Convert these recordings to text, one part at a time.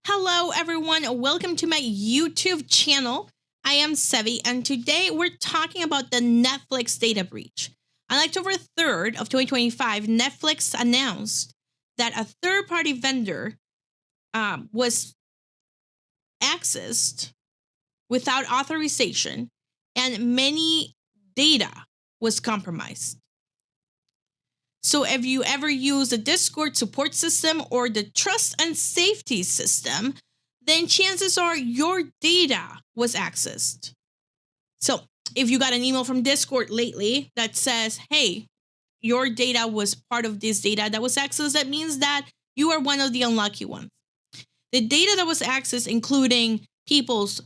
Hello, everyone. Welcome to my YouTube channel. I am Sevi, and today we're talking about the Netflix data breach. On October 3rd of 2025, Netflix announced that a third-party vendor was accessed without authorization, and many data was compromised. So if you ever use the Discord support system or the trust and safety system, then chances are your data was accessed. So if you got an email from Discord lately that says, hey, your data was part of this data that was accessed, that means that you are one of the unlucky ones. The data that was accessed, including people's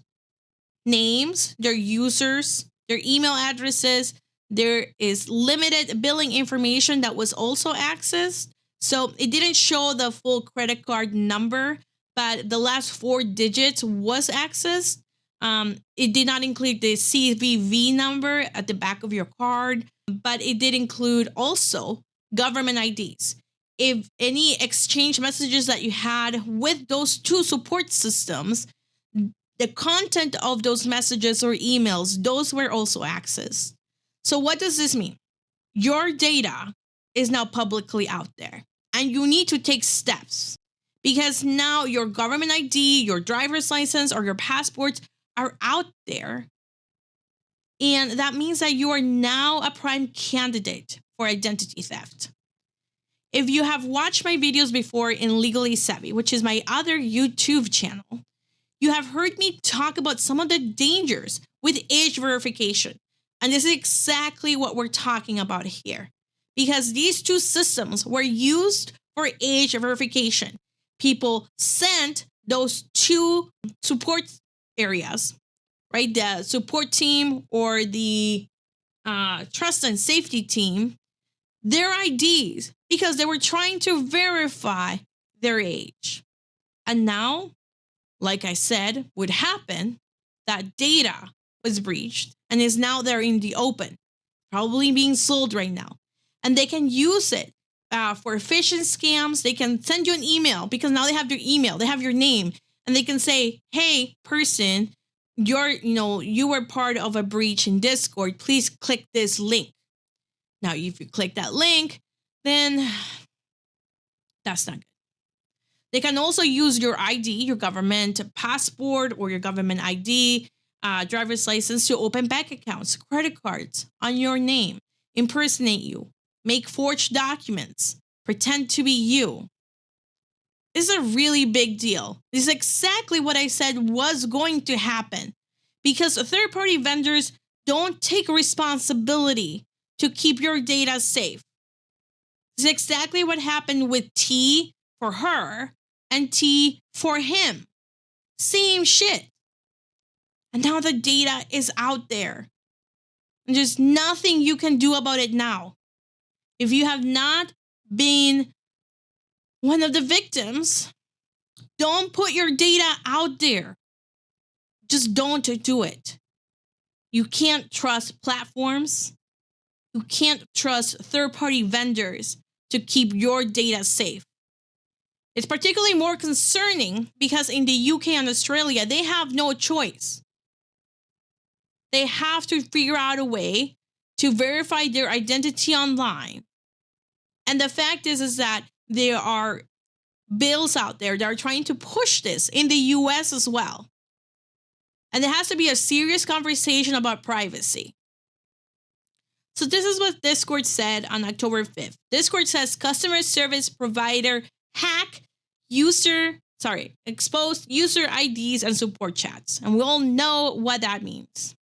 names, their users, their email addresses. There is limited billing information that was also accessed. So it didn't show the full credit card number, but the last 4 digits was accessed. It did not include the CVV number at the back of your card, but it did include also government IDs. If any exchange messages that you had with those two support systems, the content of those messages or emails, those were also accessed. So what does this mean? Your data is now publicly out there, and you need to take steps because now your government ID, your driver's license, or your passports are out there. And that means that you are now a prime candidate for identity theft. If you have watched my videos before in Legally Savvy, which is my other YouTube channel, you have heard me talk about some of the dangers with age verification. And this is exactly what we're talking about here. Because these two systems were used for age verification. People sent those two support areas, right? The support team or the trust and safety team, their IDs, because they were trying to verify their age. And now, like I said, would happen, that data was breached and is now there in the open, probably being sold right now. And they can use it for phishing scams. They can send you an email because now they have your email, they have your name, and they can say, hey, person, you were part of a breach in Discord. Please click this link. Now, if you click that link, then that's not good. They can also use your ID, your government passport or your government ID, driver's license to open bank accounts, credit cards on your name, impersonate you, make forged documents, pretend to be you. This is a really big deal. This is exactly what I said was going to happen because third-party vendors don't take responsibility to keep your data safe. This is exactly what happened with T for her and T for him. Same shit. And now the data is out there. And there's nothing you can do about it now. If you have not been one of the victims, don't put your data out there. Just don't do it. You can't trust platforms. You can't trust third-party vendors to keep your data safe. It's particularly more concerning because in the UK and Australia, they have no choice. They have to figure out a way to verify their identity online. And the fact is that there are bills out there that are trying to push this in the US as well. And there has to be a serious conversation about privacy. So this is what Discord said on October 5th. Discord says customer service provider exposed user IDs and support chats. And we all know what that means.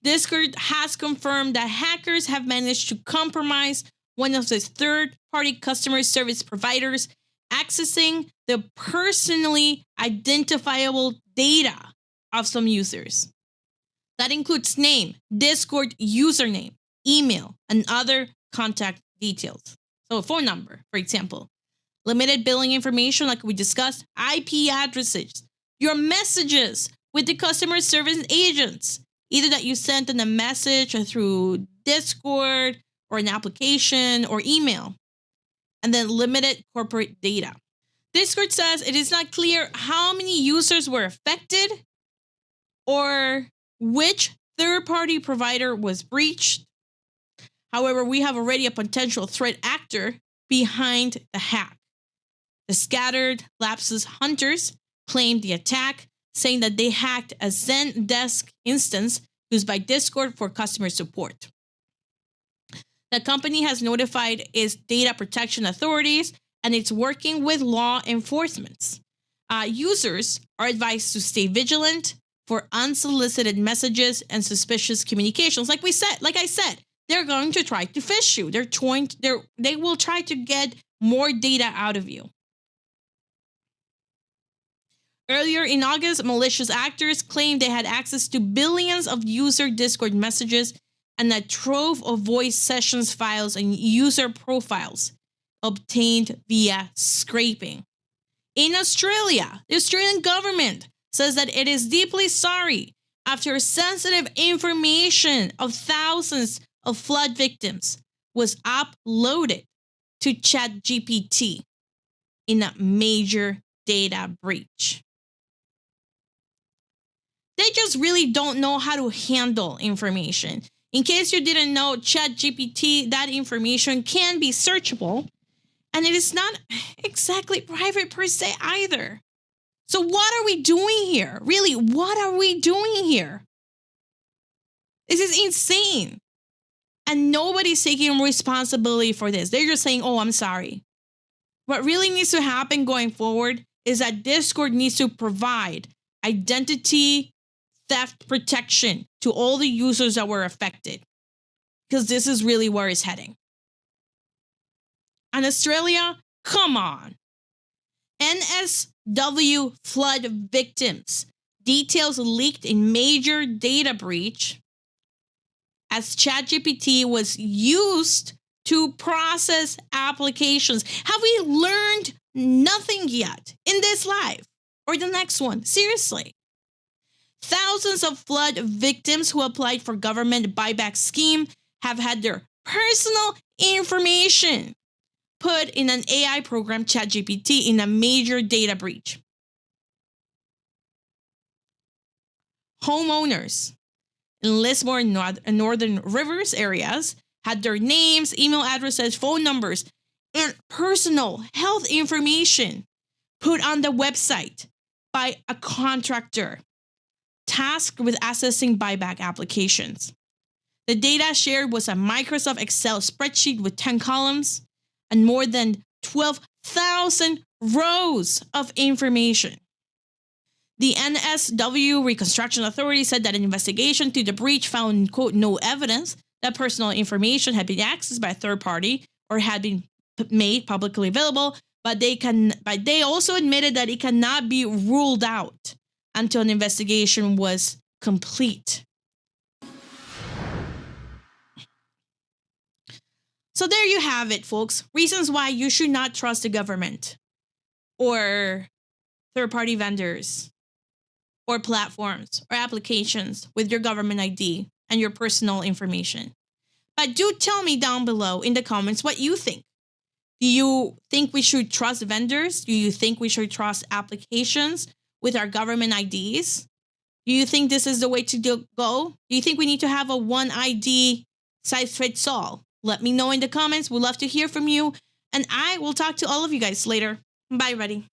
Discord has confirmed that hackers have managed to compromise one of the third-party customer service providers, accessing the personally identifiable data of some users. That includes name, Discord username, email, and other contact details. So a phone number, for example. Limited billing information, like we discussed, IP addresses, your messages with the customer service agents, either that you sent in a message or through Discord or an application or email, and then limited corporate data. Discord says it is not clear how many users were affected or which third-party provider was breached. However, we have already a potential threat actor behind the hack. The Scattered Lapses hunters claimed the attack, saying that they hacked a Zendesk instance used by Discord for customer support. The company has notified its data protection authorities and it's working with law enforcement. Users are advised to stay vigilant for unsolicited messages and suspicious communications. Like I said, they're going to try to phish you. They will try to get more data out of you. Earlier in August, malicious actors claimed they had access to billions of user Discord messages and a trove of voice sessions files and user profiles obtained via scraping. In Australia, the Australian government says that it is deeply sorry after sensitive information of thousands of flood victims was uploaded to ChatGPT in a major data breach. They just really don't know how to handle information. In case you didn't know, ChatGPT, that information can be searchable, and it is not exactly private per se either. So what are we doing here? Really, what are we doing here? This is insane. And nobody's taking responsibility for this. They're just saying, oh, I'm sorry. What really needs to happen going forward is that Discord needs to provide identity theft protection to all the users that were affected. Because this is really where it's heading. And Australia, come on. NSW flood victims. Details leaked in major data breach as ChatGPT was used to process applications. Have we learned nothing yet in this life or the next one? Seriously. Thousands of flood victims who applied for government buyback scheme have had their personal information put in an AI program, ChatGPT, in a major data breach. Homeowners in Lismore and Northern Rivers areas had their names, email addresses, phone numbers, and personal health information put on the website by a contractor tasked with assessing buyback applications. The data shared was a Microsoft Excel spreadsheet with 10 columns and more than 12,000 rows of information. The NSW Reconstruction Authority said that an investigation into the breach found, quote, no evidence that personal information had been accessed by a third party or had been made publicly available, but they also admitted that it cannot be ruled out until an investigation was complete. So there you have it, folks. Reasons why you should not trust the government or third-party vendors or platforms or applications with your government ID and your personal information. But do tell me down below in the comments what you think. Do you think we should trust vendors? Do you think we should trust applications with our government IDs? Do you think this is the way to go? Do you think we need to have a one ID size fits all? Let me know in the comments. We'd love to hear from you. And I will talk to all of you guys later. Bye, everybody.